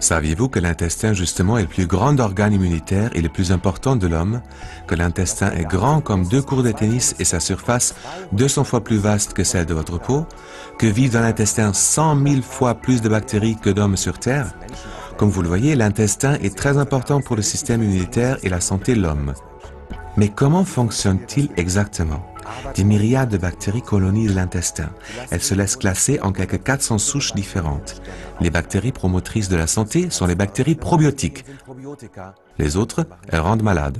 Saviez-vous que l'intestin justement est le plus grand organe immunitaire et le plus important de l'homme, que l'intestin est grand comme 2 cours de tennis et sa surface 200 fois plus vaste que celle de votre peau, que vivent dans l'intestin 100 000 fois plus de bactéries que d'hommes sur Terre? Comme vous le voyez, l'intestin est très important pour le système immunitaire et la santé de l'homme. Mais comment fonctionne-t-il exactement? Des myriades de bactéries colonisent l'intestin. Elles se laissent classer en quelques 400 souches différentes. Les bactéries promotrices de la santé sont les bactéries probiotiques. Les autres, elles rendent malades.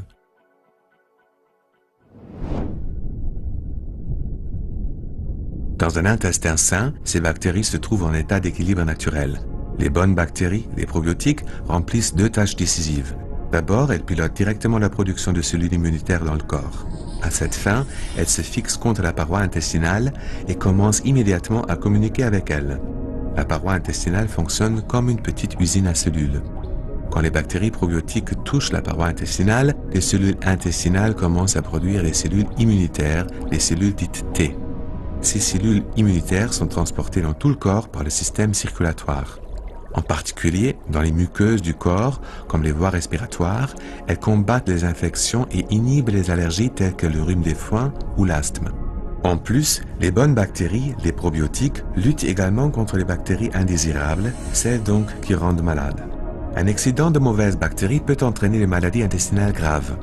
Dans un intestin sain, ces bactéries se trouvent en état d'équilibre naturel. Les bonnes bactéries, les probiotiques, remplissent 2 tâches décisives. D'abord, elles pilotent directement la production de cellules immunitaires dans le corps. À cette fin, elles se fixent contre la paroi intestinale et commencent immédiatement à communiquer avec elle. La paroi intestinale fonctionne comme une petite usine à cellules. Quand les bactéries probiotiques touchent la paroi intestinale, les cellules intestinales commencent à produire les cellules immunitaires, les cellules dites T. Ces cellules immunitaires sont transportées dans tout le corps par le système circulatoire. En particulier, dans les muqueuses du corps, comme les voies respiratoires, elles combattent les infections et inhibent les allergies telles que le rhume des foins ou l'asthme. En plus, les bonnes bactéries, les probiotiques, luttent également contre les bactéries indésirables, celles donc qui rendent malades. Un excédent de mauvaises bactéries peut entraîner des maladies intestinales graves.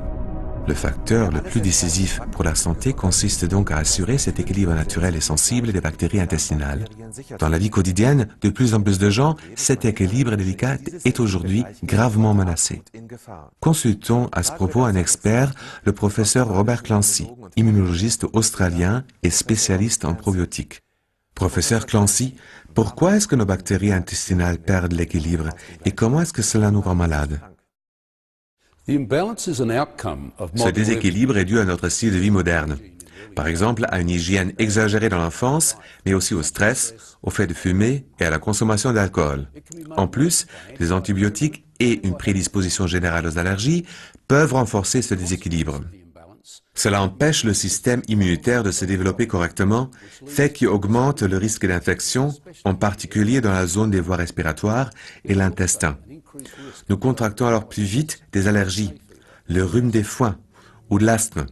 Le facteur le plus décisif pour la santé consiste donc à assurer cet équilibre naturel et sensible des bactéries intestinales. Dans la vie quotidienne, de plus en plus de gens, cet équilibre délicat est aujourd'hui gravement menacé. Consultons à ce propos un expert, le professeur Robert Clancy, immunologiste australien et spécialiste en probiotiques. Professeur Clancy, pourquoi est-ce que nos bactéries intestinales perdent l'équilibre et comment est-ce que cela nous rend malades? Ce déséquilibre est dû à notre style de vie moderne. Par exemple, à une hygiène exagérée dans l'enfance, mais aussi au stress, au fait de fumer et à la consommation d'alcool. En plus, les antibiotiques et une prédisposition générale aux allergies peuvent renforcer ce déséquilibre. Cela empêche le système immunitaire de se développer correctement, fait qui augmente le risque d'infection, en particulier dans la zone des voies respiratoires et l'intestin. Nous contractons alors plus vite des allergies, le rhume des foins ou de l'asthme.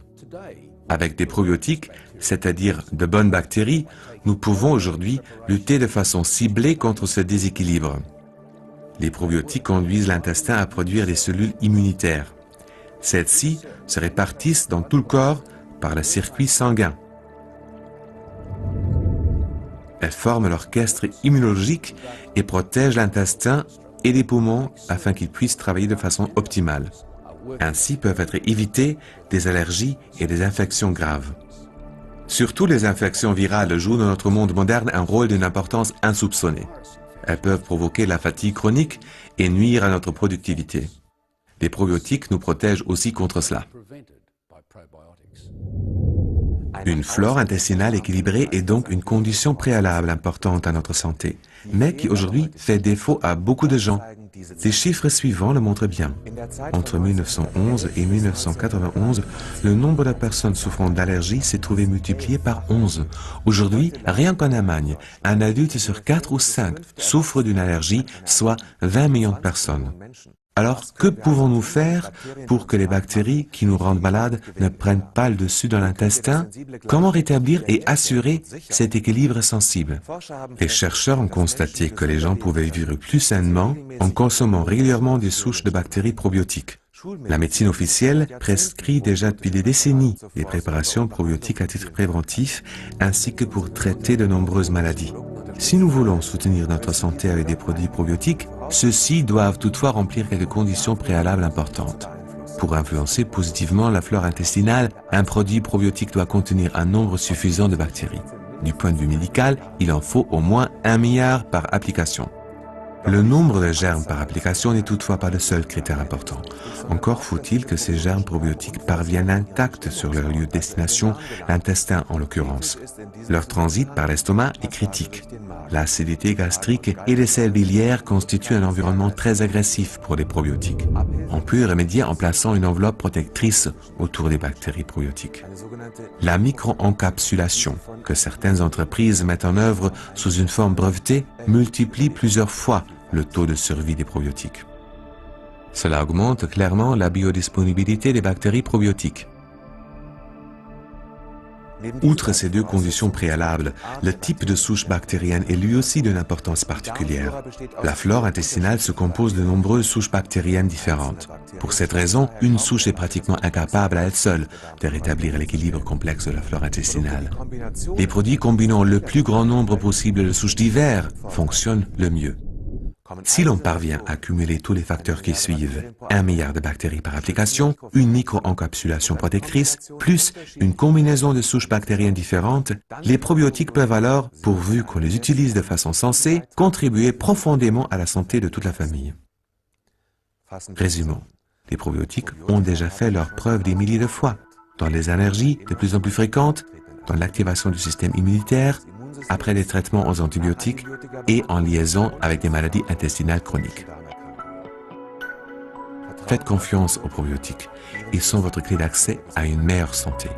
Avec des probiotiques, c'est-à-dire de bonnes bactéries, nous pouvons aujourd'hui lutter de façon ciblée contre ce déséquilibre. Les probiotiques conduisent l'intestin à produire des cellules immunitaires. Celles-ci se répartissent dans tout le corps par le circuit sanguin. Elles forment l'orchestre immunologique et protègent l'intestin et les poumons afin qu'ils puissent travailler de façon optimale. Ainsi peuvent être évitées des allergies et des infections graves. Surtout les infections virales jouent dans notre monde moderne un rôle d'une importance insoupçonnée. Elles peuvent provoquer la fatigue chronique et nuire à notre productivité. Les probiotiques nous protègent aussi contre cela. Une flore intestinale équilibrée est donc une condition préalable importante à notre santé, mais qui aujourd'hui fait défaut à beaucoup de gens. Les chiffres suivants le montrent bien. Entre 1911 et 1991, le nombre de personnes souffrant d'allergies s'est trouvé multiplié par 11. Aujourd'hui, rien qu'en Allemagne, un adulte sur 4 ou 5 souffre d'une allergie, soit 20 millions de personnes. Alors, que pouvons-nous faire pour que les bactéries qui nous rendent malades ne prennent pas le dessus dans l'intestin? Comment rétablir et assurer cet équilibre sensible? Les chercheurs ont constaté que les gens pouvaient vivre plus sainement en consommant régulièrement des souches de bactéries probiotiques. La médecine officielle prescrit déjà depuis des décennies des préparations probiotiques à titre préventif ainsi que pour traiter de nombreuses maladies. Si nous voulons soutenir notre santé avec des produits probiotiques, ceux-ci doivent toutefois remplir quelques conditions préalables importantes. Pour influencer positivement la flore intestinale, un produit probiotique doit contenir un nombre suffisant de bactéries. Du point de vue médical, il en faut au moins 1 milliard par application. Le nombre de germes par application n'est toutefois pas le seul critère important. Encore faut-il que ces germes probiotiques parviennent intacts sur leur lieu de destination, l'intestin en l'occurrence. Leur transit par l'estomac est critique. L'acidité gastrique et les sels biliaires constituent un environnement très agressif pour les probiotiques. On peut y remédier en plaçant une enveloppe protectrice autour des bactéries probiotiques. La micro-encapsulation, que certaines entreprises mettent en œuvre sous une forme brevetée, multiplie plusieurs fois le taux de survie des probiotiques. Cela augmente clairement la biodisponibilité des bactéries probiotiques. Outre ces deux conditions préalables, le type de souche bactérienne est lui aussi d'une importance particulière. La flore intestinale se compose de nombreuses souches bactériennes différentes. Pour cette raison, une souche est pratiquement incapable à elle seule de rétablir l'équilibre complexe de la flore intestinale. Les produits combinant le plus grand nombre possible de souches diverses fonctionnent le mieux. Si l'on parvient à cumuler tous les facteurs qui suivent, 1 milliard de bactéries par application, une micro-encapsulation protectrice, plus une combinaison de souches bactériennes différentes, les probiotiques peuvent alors, pourvu qu'on les utilise de façon sensée, contribuer profondément à la santé de toute la famille. Résumons, les probiotiques ont déjà fait leurs preuves des milliers de fois, dans les allergies de plus en plus fréquentes, dans l'activation du système immunitaire, après des traitements aux antibiotiques et en liaison avec des maladies intestinales chroniques. Faites confiance aux probiotiques. Ils sont votre clé d'accès à une meilleure santé.